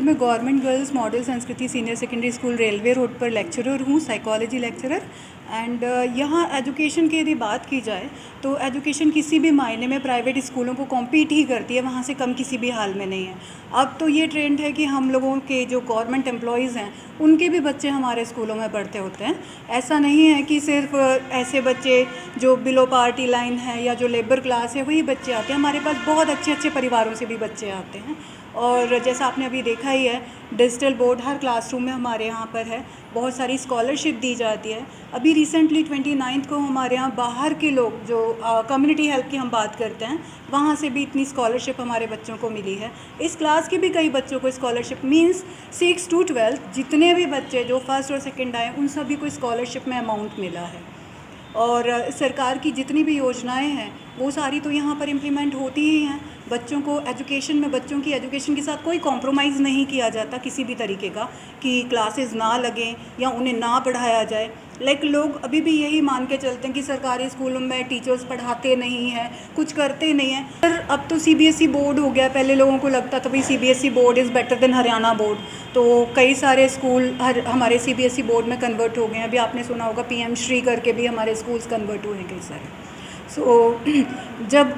Sir मैं government girls model संस्कृति senior secondary school railway road पर लेक्चरर हूँ, साइकोलॉजी लेक्चरर। एंड यहाँ एजुकेशन की यदि बात की जाए तो एजुकेशन किसी भी मायने में प्राइवेट स्कूलों को कॉम्पीट ही करती है, वहाँ से कम किसी भी हाल में नहीं है। अब तो ये ट्रेंड है कि हम लोगों के जो गवर्नमेंट एम्प्लॉयज़ हैं उनके भी बच्चे हमारे स्कूलों में पढ़ते होते हैं। ऐसा नहीं है कि सिर्फ ऐसे बच्चे जो बिलो पावर्टी लाइन है या जो लेबर क्लास है वही बच्चे आते हैं, हमारे पास बहुत अच्छे अच्छे परिवारों से भी बच्चे आते हैं। और जैसा आपने अभी देखा ही है, डिजिटल बोर्ड हर क्लासरूम में हमारे यहाँ पर है, बहुत सारी स्कॉलरशिप दी जाती है। अभी रिसेंटली 29 को हमारे यहाँ बाहर के लोग जो कम्युनिटी हेल्प की हम बात करते हैं, वहाँ से भी इतनी स्कॉलरशिप हमारे बच्चों को मिली है। इस क्लास के भी कई बच्चों को स्कॉलरशिप मींस 6 to 12 जितने भी बच्चे जो फर्स्ट और सेकंड आए उन सभी को स्कॉलरशिप में अमाउंट मिला है। और सरकार की जितनी भी योजनाएं हैं वो सारी तो यहाँ पर इम्प्लीमेंट होती ही हैं। बच्चों को एजुकेशन में बच्चों की एजुकेशन के साथ कोई कॉम्प्रोमाइज़ नहीं किया जाता किसी भी तरीके का कि क्लासेस ना लगें या उन्हें ना पढ़ाया जाए। लोग अभी भी यही मान के चलते हैं कि सरकारी स्कूलों में टीचर्स पढ़ाते नहीं हैं, कुछ करते नहीं हैं। पर अब तो सीबीएसई बोर्ड हो गया, पहले लोगों को लगता था भाई CBSE board is better than Haryana board, तो कई सारे स्कूल हमारे सीबीएसई बोर्ड में कन्वर्ट हो गए हैं। अभी आपने सुना होगा पीएम श्री करके भी हमारे स्कूल्स कन्वर्ट हुए हैं कई सारे। जब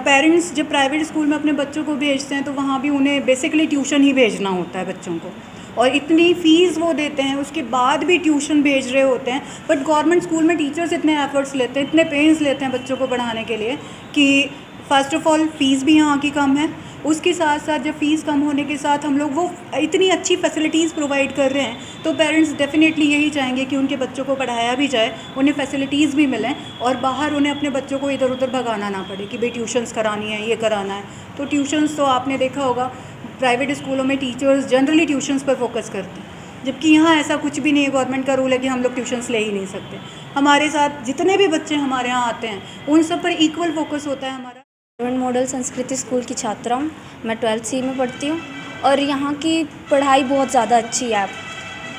पेरेंट्स जब प्राइवेट स्कूल में अपने बच्चों को भेजते हैं तो वहाँ भी उन्हें बेसिकली ट्यूशन ही भेजना होता है बच्चों को, और इतनी फ़ीस वो देते हैं, उसके बाद भी ट्यूशन भेज रहे होते हैं। बट गवर्नमेंट स्कूल में टीचर्स इतने एफर्ट्स लेते हैं, इतने पेन्स लेते हैं बच्चों को पढ़ाने के लिए कि फ़र्स्ट ऑफ़ ऑल फ़ीस भी यहाँ की कम है। उसके साथ साथ जब फ़ीस कम होने के साथ हम लोग वो इतनी अच्छी फैसिलिटीज़ प्रोवाइड कर रहे हैं तो पेरेंट्स डेफिनेटली यही चाहेंगे कि उनके बच्चों को पढ़ाया भी जाए, उन्हें फैसिलिटीज़ भी मिलें और बाहर उन्हें अपने बच्चों को इधर उधर भगाना ना पड़े कि भाई ट्यूशन्स करानी है, ये कराना है। तो ट्यूशन्स तो आपने देखा होगा प्राइवेट स्कूलों में टीचर्स जनरली ट्यूशन्स पर फोकस करते हैं, जबकि यहाँ ऐसा कुछ भी नहीं है। गवर्नमेंट का रूल है कि हम लोग ट्यूशन्स ले ही नहीं सकते। हमारे साथ जितने भी बच्चे हमारे यहाँ आते हैं उन सब पर इक्वल फोकस होता है हमारा। गवर्नमेंट मॉडल संस्कृति स्कूल की छात्रा हूँ, मैं 12th C में पढ़ती हूँ और यहाँ की पढ़ाई बहुत ज़्यादा अच्छी है।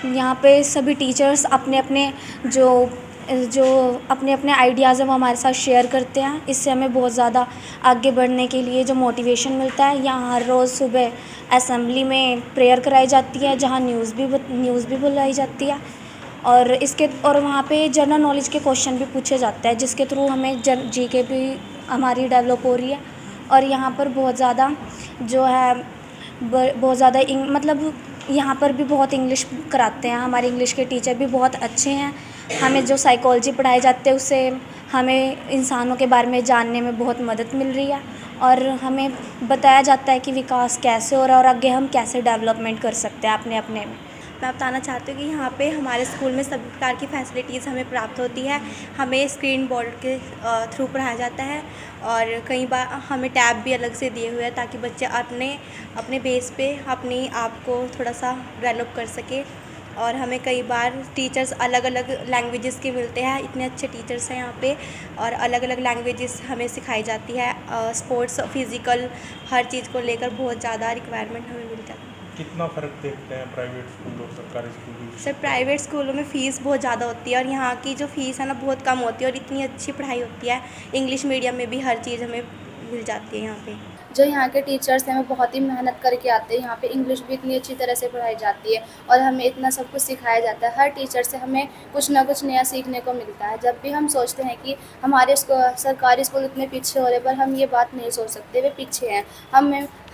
यहाँ पे सभी टीचर्स अपने अपने आइडियाज़ हैं वो हमारे साथ शेयर करते हैं। इससे हमें बहुत ज़्यादा आगे बढ़ने के लिए जो मोटिवेशन मिलता है। यहाँ हर रोज़ सुबह असेंबली में प्रेयर कराई जाती है जहाँ न्यूज़ भी बुलाई जाती है और वहाँ पे जनरल नॉलेज के क्वेश्चन भी पूछे जाते हैं जिसके थ्रू हमें जीके भी हमारी डेवलप हो रही है। और यहाँ पर बहुत ज़्यादा जो है बहुत ज़्यादा मतलब यहाँ पर भी बहुत इंग्लिश कराते हैं। हमारे इंग्लिश के टीचर भी बहुत अच्छे हैं। हमें जो साइकोलॉजी पढ़ाई जाती है उससे हमें इंसानों के बारे में जानने में बहुत मदद मिल रही है और हमें बताया जाता है कि विकास कैसे हो रहा है और आगे हम कैसे डेवलपमेंट कर सकते हैं अपने में। मैं बताना चाहती हूँ कि यहाँ पे हमारे स्कूल में सभी प्रकार की फैसिलिटीज़ हमें प्राप्त होती है। हमें स्क्रीन बोर्ड के थ्रू पढ़ाया जाता है और कई बार हमें टैब भी अलग से दिए हुए हैं ताकि बच्चे अपने बेस पे अपनी आप को थोड़ा सा डेवलप कर सके। और हमें कई बार टीचर्स अलग अलग लैंग्वेजेस के मिलते हैं। इतने अच्छे टीचर्स हैं यहाँ पे और अलग अलग लैंग्वेजेस हमें सिखाई जाती है। स्पोर्ट्स, फिज़िकल हर चीज़ को लेकर बहुत ज़्यादा रिक्वायरमेंट हमें मिल जाती है। कितना फ़र्क देखते हैं प्राइवेट स्कूल और सरकारी स्कूल में? सर प्राइवेट स्कूलों में फ़ीस बहुत ज़्यादा होती है और यहाँ की जो फ़ीस है ना बहुत कम होती है और इतनी अच्छी पढ़ाई होती है। इंग्लिश मीडियम में भी हर चीज़ हमें मिल जाती है यहाँ पे। जो यहाँ के टीचर्स हैं वो बहुत ही मेहनत करके आते हैं। यहाँ पे इंग्लिश भी इतनी अच्छी तरह से पढ़ाई जाती है और हमें इतना सब कुछ सिखाया जाता है। हर टीचर से हमें कुछ ना कुछ नया सीखने को मिलता है। जब भी हम सोचते हैं कि हमारे सरकारी स्कूल इतने पीछे हो रहे, पर हम ये बात नहीं सोच सकते वे पीछे हैं।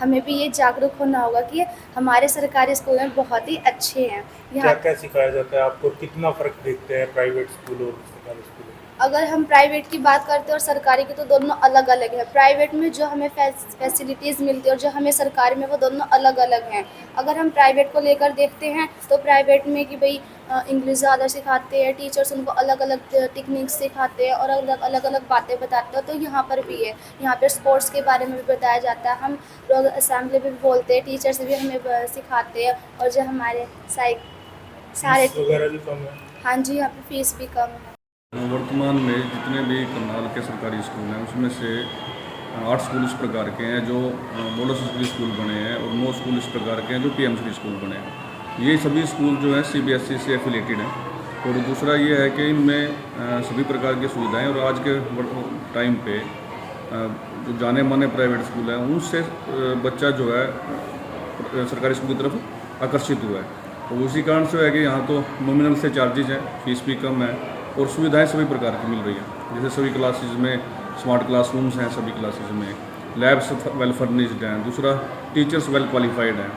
हमें भी ये जागरूक होना होगा कि हमारे सरकारी स्कूल में बहुत ही अच्छे हैं। क्या क्या सिखाया जाता है आपको? कितना फ़र्क देखते हैं प्राइवेट स्कूल और सरकारी स्कूल? अगर हम प्राइवेट की बात करते हैं और सरकारी की तो दोनों अलग अलग है। प्राइवेट में जो हमें फैसिलिटीज़ मिलती है और जो हमें सरकारी में वो दोनों अलग अलग हैं। अगर हम प्राइवेट को लेकर देखते हैं तो प्राइवेट में कि भाई इंग्लिश ज़्यादा सिखाते हैं, टीचर्स उनको अलग अलग टेक्निक्स सिखाते हैं और अलग अलग बातें बताते हैं। तो यहाँ पर भी है, यहाँ पर स्पोर्ट्स के बारे में भी बताया जाता है। हम लोग असेंबली में भी बोलते हैं, टीचर्स भी हमें सिखाते हैं। और जो हमारे सारे वगैरह भी कम है। हाँ जी, यहाँ पर फीस भी कम है। वर्तमान में जितने भी करनाल के सरकारी स्कूल हैं उसमें से 8 स्कूल इस प्रकार के हैं जो मॉडल संस्कृति स्कूल बने हैं और 9 स्कूल इस प्रकार के हैं जो पीएमश्री स्कूल बने हैं। ये सभी स्कूल जो हैं सीबीएसई से एफिलेटेड हैं। और दूसरा ये है कि इनमें सभी प्रकार की सुविधाएं और आज के टाइम पे जो जाने माने प्राइवेट स्कूल हैं उनसे बच्चा जो है सरकारी स्कूल की तरफ आकर्षित हुआ है। तो उसी कारण से है कि यहाँ तो नॉमिनल से चार्जेज हैं, फीस भी कम है और सुविधाएं सभी प्रकार की मिल रही हैं। जैसे सभी क्लासेज में स्मार्ट क्लासरूम्स हैं, सभी क्लासेज में लैब्स वेल फर्निश्ड हैं। दूसरा, टीचर्स वेल क्वालिफाइड हैं।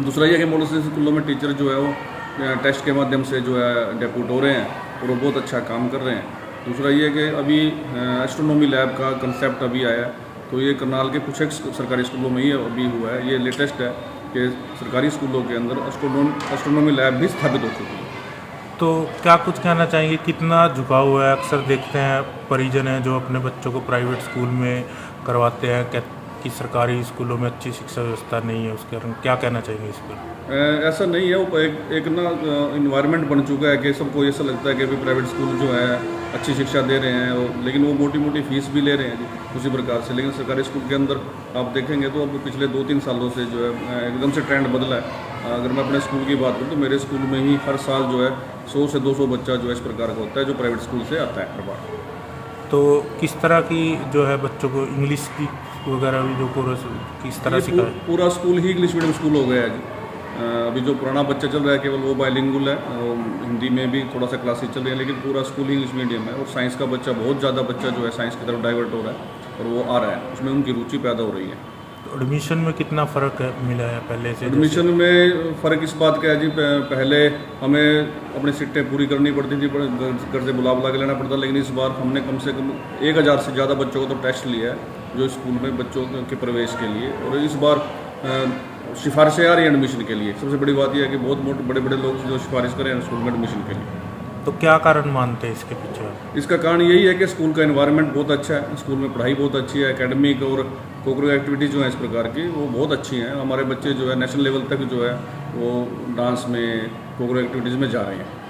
दूसरा ये कि मॉडल रेजिडेंशियल स्कूलों में टीचर जो है वो टेस्ट के माध्यम से जो है डेप्यूट हो रहे हैं और वो बहुत अच्छा काम कर रहे हैं। दूसरा ये कि अभी एस्ट्रोनॉमी लैब का कंसेप्ट अभी आया है, तो ये करनाल के कुछ एक सरकारी स्कूलों में ही अभी हुआ है। ये लेटेस्ट है कि सरकारी स्कूलों के अंदर एस्ट्रोनॉमी लैब भी स्थापित हो चुकी है। तो क्या कुछ कहना चाहेंगे, कितना झुकाव हुआ है? अक्सर देखते हैं परिजन हैं जो अपने बच्चों को प्राइवेट स्कूल में करवाते हैं कि सरकारी स्कूलों में अच्छी शिक्षा व्यवस्था नहीं है, उसके बारे में क्या कहना चाहेंगे इस पर? ऐसा नहीं है, वो एक ना इन्वायरमेंट बन चुका है कि सबको ऐसा लगता है कि भाई प्राइवेट स्कूल जो है अच्छी शिक्षा दे रहे हैं और लेकिन वो मोटी मोटी फीस भी ले रहे हैं जी उसी प्रकार से। लेकिन सरकारी स्कूल के अंदर आप देखेंगे तो अब पिछले 2-3 सालों से जो है एकदम से ट्रेंड बदला है। अगर मैं अपने स्कूल की बात करूँ तो मेरे स्कूल में ही हर साल जो है 100 से 200 बच्चा जो है इस प्रकार का होता है जो प्राइवेट स्कूल से आता है हर बार। तो किस तरह की जो है बच्चों को इंग्लिश की वगैरह भी जो कोर्स किस तरह सिखाए? पूरा स्कूल ही इंग्लिश मीडियम स्कूल हो गया है जी। अभी जो पुराना बच्चा चल रहा है केवल वो बाइलिंगुअल है, हिंदी में भी थोड़ा सा क्लासेस चल रही है, लेकिन पूरा स्कूल ही इंग्लिश मीडियम है। और साइंस का बच्चा बहुत ज़्यादा बच्चा जो है साइंस की तरफ डाइवर्ट हो रहा है और वो आ रहा है, उसमें उनकी रुचि पैदा हो रही है। तो एडमिशन में कितना फ़र्क मिला है पहले से? एडमिशन में फ़र्क इस बात का है जी, पहले हमें अपनी सीटें पूरी करनी पड़ती थी, घर से बुला के लेना पड़ता, लेकिन इस बार हमने कम से कम 1000 से ज़्यादा बच्चों को तो टेस्ट लिया है जो स्कूल में बच्चों के प्रवेश के लिए। और इस बार सिफारिशें आ रही हैं एडमिशन के लिए। सबसे बड़ी बात यह है कि बहुत बड़े बड़े लोग जो सिफारिश करें स्कूल में एडमिशन के लिए। तो क्या कारण मानते हैं इसके पीछे? इसका कारण यही है कि स्कूल का एनवायरनमेंट बहुत अच्छा है, स्कूल में पढ़ाई बहुत अच्छी है, एकेडमिक और कोकरो एक्टिविटीज़ जो हैं इस प्रकार की वो बहुत अच्छी हैं। हमारे बच्चे जो है नेशनल लेवल तक जो है वो डांस में कोकरो एक्टिविटीज़ में जा रहे हैं।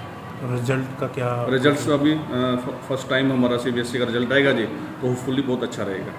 रिजल्ट का क्या? रिजल्ट्स अभी फर्स्ट टाइम हमारा CBSE का रिजल्ट आएगा जी, तो होपफुली बहुत अच्छा रहेगा।